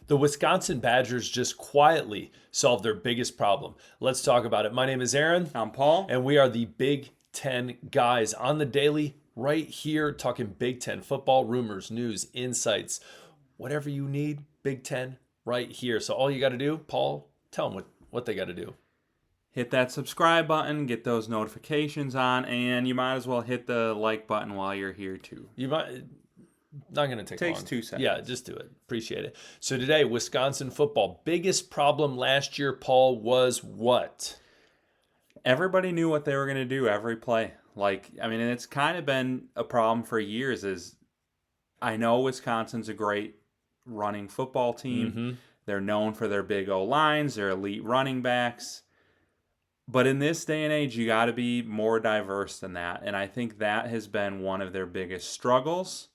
The Wisconsin Badgers just quietly solved their biggest problem. Let's talk about it. My name is Aaron. I'm Paul. And we are the Big Ten guys on the daily right here talking Big Ten football, rumors, news, insights, whatever you need, Big Ten right here. So all you got to do, Paul, tell them what they got to do. Hit that subscribe button, get those notifications on, and you might as well hit the like button while you're here too. You might... Not going to take Takes long. 2 seconds. Yeah, just do it. Appreciate it. So today, Wisconsin football. Biggest problem last year, Paul, was what? Everybody knew what they were going to do every play. And it's kind of been a problem for years. I know Wisconsin's a great running football team. Mm-hmm. They're known for their big O-lines, their elite running backs. But in this day and age, you got to be more diverse than that. And I think that has been one of their biggest struggles.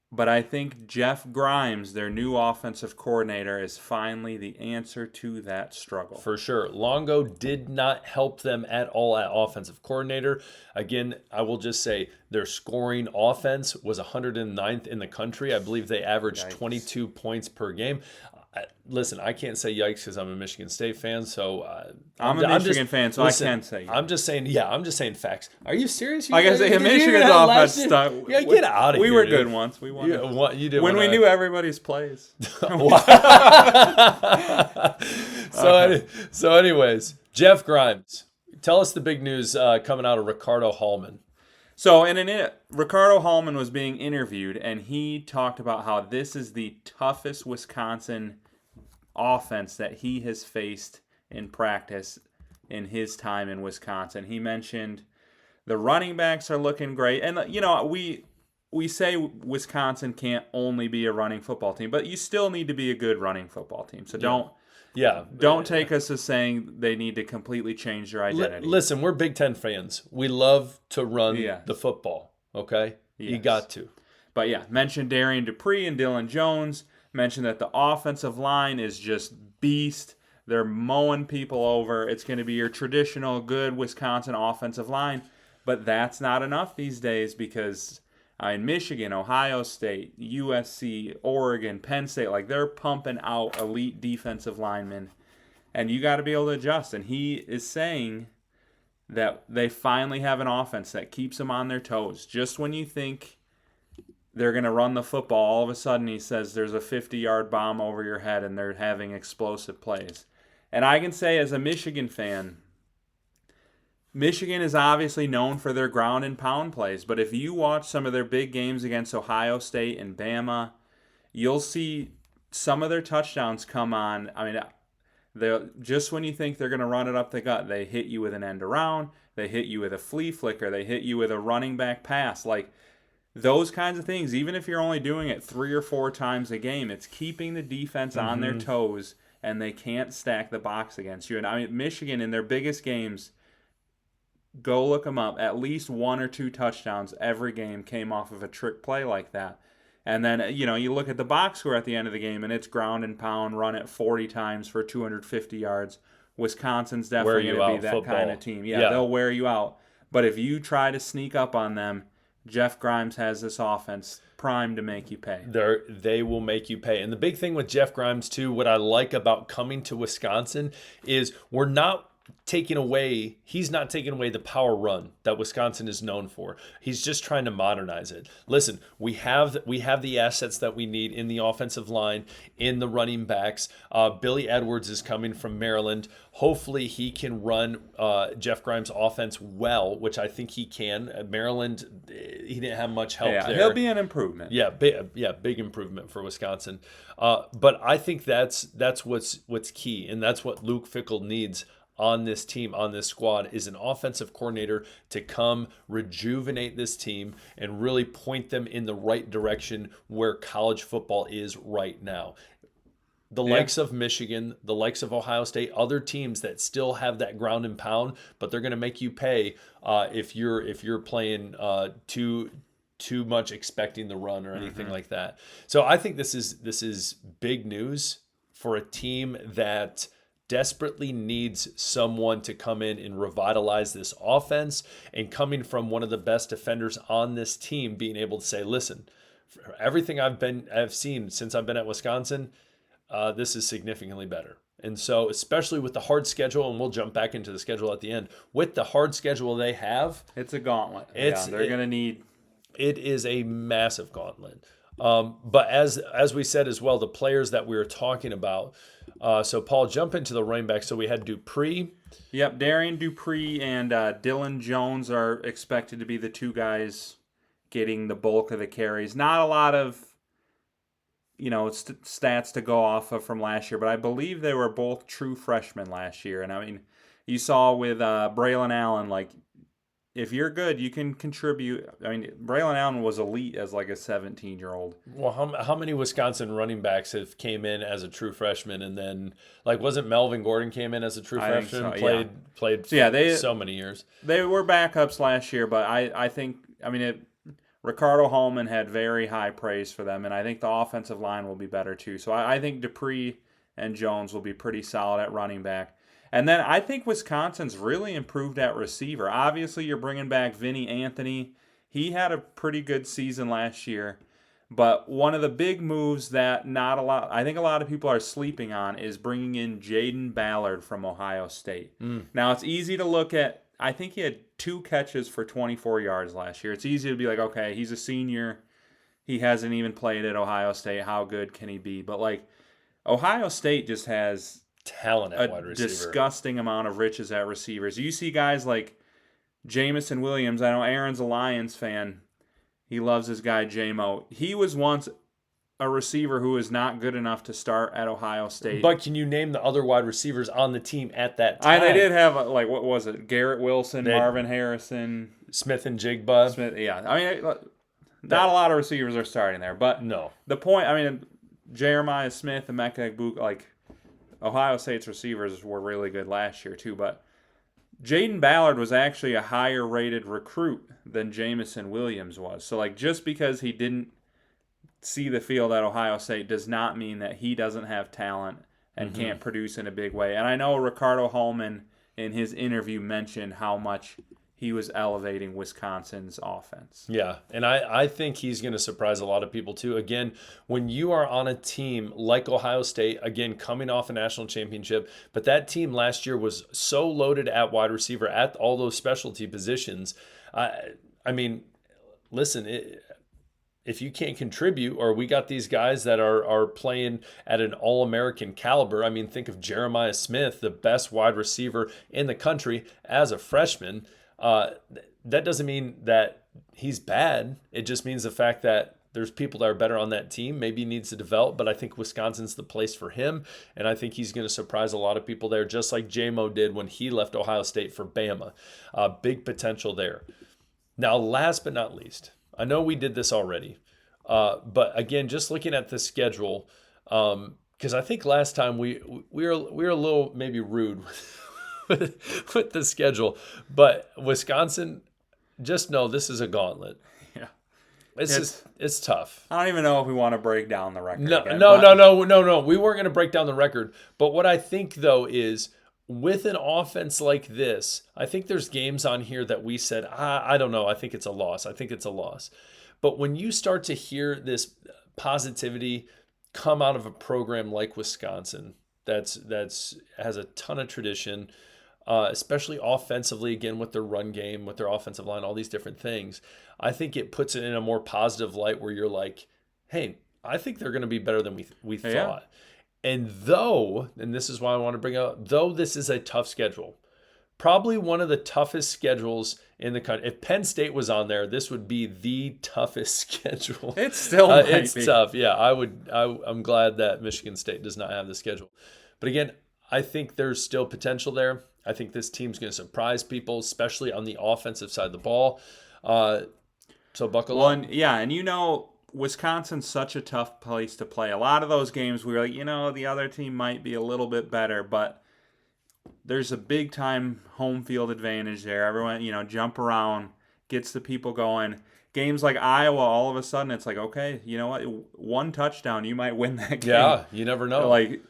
But I think Jeff Grimes, their new offensive coordinator, is finally the answer to that struggle. For sure. Longo did not help them at all at offensive coordinator. Again, I will just say their scoring offense was 109th in the country. I believe they averaged 22 points per game. Listen, I can't say yikes because I'm a Michigan State fan. So I'm a Michigan fan, so listen, I can say. I'm just saying facts. Are you serious? I guess Michigan's offense stuff. Yeah, get out of here. We were good once. We won. You did when we knew everybody's plays. So, anyways, Jeff Grimes, tell us the big news coming out of Ricardo Hallman. So, Ricardo Hallman was being interviewed, and he talked about how this is the toughest Wisconsin offense that he has faced in practice in his time in Wisconsin. He mentioned the running backs are looking great, and we say Wisconsin can't only be a running football team, but you still need to be a good running football team. So don't take us as saying they need to completely change their identity. Listen, we're Big Ten fans. We love to run the football, okay? Yes. You got to. But mention Darian Dupree and Dylan Jones. Mention that the offensive line is just beast. They're mowing people over. It's going to be your traditional good Wisconsin offensive line. But that's not enough these days because in Michigan, Ohio State, USC, Oregon, Penn State, they're pumping out elite defensive linemen. And you got to be able to adjust. And he is saying that they finally have an offense that keeps them on their toes. Just when you think they're going to run the football, all of a sudden he says there's a 50-yard bomb over your head and they're having explosive plays. And I can say as a Michigan fan, Michigan is obviously known for their ground and pound plays, but if you watch some of their big games against Ohio State and Bama, you'll see some of their touchdowns come on. Just when you think they're going to run it up the gut, they hit you with an end around, they hit you with a flea flicker, they hit you with a running back pass. Those kinds of things, even if you're only doing it 3 or 4 times a game, it's keeping the defense on their toes, and they can't stack the box against you. And Michigan, in their biggest games, go look them up, at least 1 or 2 touchdowns every game came off of a trick play like that. And then, you look at the box score at the end of the game, and it's ground and pound, run it 40 times for 250 yards. Wisconsin's definitely going to be that kind of team. Yeah, they'll wear you out. But if you try to sneak up on them, Jeff Grimes has this offense primed to make you pay. They will make you pay. And the big thing with Jeff Grimes, too, what I like about coming to Wisconsin is he's not taking away the power run that Wisconsin is known for. He's just trying to modernize it. Listen, we have the assets that we need in the offensive line, in the running backs. Billy Edwards is coming from Maryland. Hopefully he can run Jeff Grimes' offense well, which I think he can. Maryland, he didn't have much help there. He'll be an improvement. Big improvement for Wisconsin. But I think that's what's key, and that's what Luke Fickell needs on this team, on this squad, is an offensive coordinator to come rejuvenate this team and really point them in the right direction where college football is right now. The likes of Michigan, the likes of Ohio State, other teams that still have that ground and pound, but they're going to make you pay if you're playing too much expecting the run or anything like that. So I think this is big news for a team that desperately needs someone to come in and revitalize this offense, and coming from one of the best defenders on this team, being able to say, listen, for everything I've seen since I've been at Wisconsin, this is significantly better. And so, especially with the hard schedule, and we'll jump back into the schedule at the end, with the hard schedule they have, It's a gauntlet. It's- They're going to need. it is a massive gauntlet. But as we said as well, the players that we were talking about. So Paul, jump into the running back. So we had Dupree. Yep, Darian Dupree and Dylan Jones are expected to be the two guys getting the bulk of the carries. Not a lot of, stats to go off of from last year, but I believe they were both true freshmen last year. And I mean, you saw with Braylon Allen, like, if you're good, you can contribute. I mean, Braylon Allen was elite as like a 17-year-old. Well, how many Wisconsin running backs have came in as a true freshman, and then like wasn't Melvin Gordon came in as a true freshman, think so, yeah. played so many years. They were backups last year, but I think Ricardo Hallman had very high praise for them, and I think the offensive line will be better too. So I think Dupree and Jones will be pretty solid at running back. And then I think Wisconsin's really improved at receiver. Obviously, you're bringing back Vinny Anthony. He had a pretty good season last year. But one of the big moves that I think a lot of people are sleeping on is bringing in Jaden Ballard from Ohio State. Now, it's easy to look at. I think he had 2 catches for 24 yards last year. It's easy to be like, okay, he's a senior. He hasn't even played at Ohio State. How good can he be? But, like, Ohio State just has talent at wide receiver. Disgusting amount of riches at receivers. You see guys like Jamison Williams. I know Aaron's a Lions fan. He loves his guy J-Mo. He was once a receiver who was not good enough to start at Ohio State. But can you name the other wide receivers on the team at that time? They did have, what was it? Garrett Wilson, Marvin Harrison. Smith and Jigba. I mean, not a lot of receivers are starting there. But no. The point, Jeremiah Smith and Emeka Egbuka, like, Ohio State's receivers were really good last year too, but Jaden Ballard was actually a higher rated recruit than Jamison Williams was. So, like, just because he didn't see the field at Ohio State does not mean that he doesn't have talent and can't produce in a big way. And I know Ricardo Hallman in his interview mentioned how much he was elevating Wisconsin's offense. Yeah, and I think he's going to surprise a lot of people too. Again, when you are on a team like Ohio State, again, coming off a national championship, but that team last year was so loaded at wide receiver, at all those specialty positions. I mean, listen, if you can't contribute, or we got these guys that are playing at an All-American caliber. I mean, think of Jeremiah Smith, the best wide receiver in the country as a freshman. That doesn't mean that he's bad. It just means the fact that there's people that are better on that team. Maybe he needs to develop, but I think Wisconsin's the place for him, and I think he's going to surprise a lot of people there, just like J-Mo did when he left Ohio State for Bama. Big potential there. Now, last but not least, I know we did this already, but again, just looking at the schedule, because I think last time we were a little maybe rude with the schedule, but Wisconsin, just know this is a gauntlet. Yeah, it's tough. I don't even know if we want to break down the record. No. We weren't going to break down the record, but what I think though is, with an offense like this, I think there's games on here that we said, I don't know, I think it's a loss. But when you start to hear this positivity come out of a program like Wisconsin, that's has a ton of tradition, especially offensively, again, with their run game, with their offensive line, all these different things, I think it puts it in a more positive light where you're like, hey, I think they're going to be better than we thought. Yeah. And this is why I want to bring up, though this is a tough schedule, probably one of the toughest schedules in the country. If Penn State was on there, this would be the toughest schedule. It still might it's be. tough. Yeah, I'm glad that Michigan State does not have the schedule. But again, I think there's still potential there. I think this team's going to surprise people, especially on the offensive side of the ball. So buckle up. And Wisconsin's such a tough place to play. A lot of those games we were like, the other team might be a little bit better, but there's a big time home field advantage there. Everyone, jump around, gets the people going. Games like Iowa, all of a sudden it's like, okay, you know what? One touchdown, you might win that game. Yeah, you never know. Like,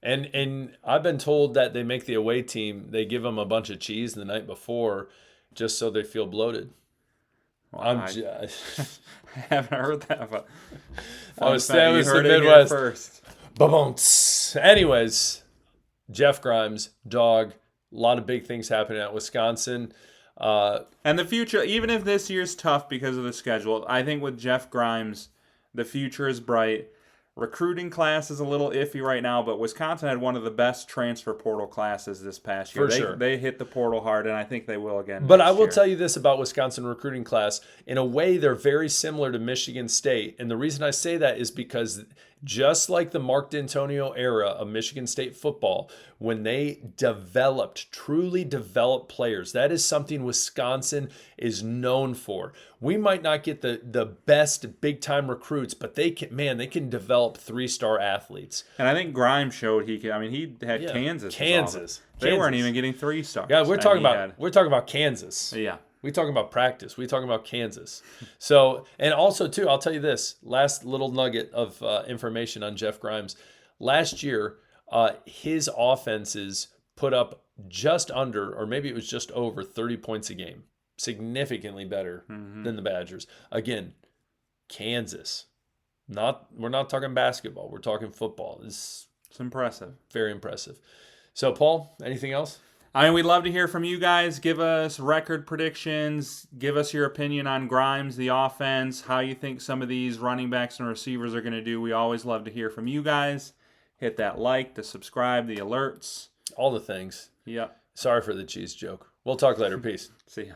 and I've been told that they make the away team, they give them a bunch of cheese the night before just so they feel bloated. Well, I haven't heard that, but that was the heard Midwest. first. Ba-boom-ts. Anyways, Jeff Grimes, dog. A lot of big things happening at Wisconsin. And the future, even if this year's tough because of the schedule, I think with Jeff Grimes, the future is bright. Recruiting class is a little iffy right now, but Wisconsin had one of the best transfer portal classes this past year. For sure. They hit the portal hard, and I think they will again. But I will tell you this about Wisconsin recruiting class. In a way, they're very similar to Michigan State. And the reason I say that is because just like the Mark D'Antonio era of Michigan State football, when they truly developed players, that is something Wisconsin is known for. We might not get the best big-time recruits, but they can develop 3-star athletes. And I think Grimes showed he could. I mean, he had Kansas. They weren't even getting 3 stars. Yeah, we're talking about Kansas. Yeah. We talking about practice. We talking about Kansas. So, and also too, I'll tell you this last little nugget of information on Jeff Grimes. Last year, his offenses put up just under, or maybe it was just over 30 points a game. Significantly better than the Badgers. Again, Kansas. We're not talking basketball. We're talking football. It's impressive. Very impressive. So, Paul, anything else? I mean, we'd love to hear from you guys. Give us record predictions. Give us your opinion on Grimes, the offense, how you think some of these running backs and receivers are going to do. We always love to hear from you guys. Hit that like, the subscribe, the alerts. All the things. Yep. Sorry for the cheese joke. We'll talk later. Peace. See ya.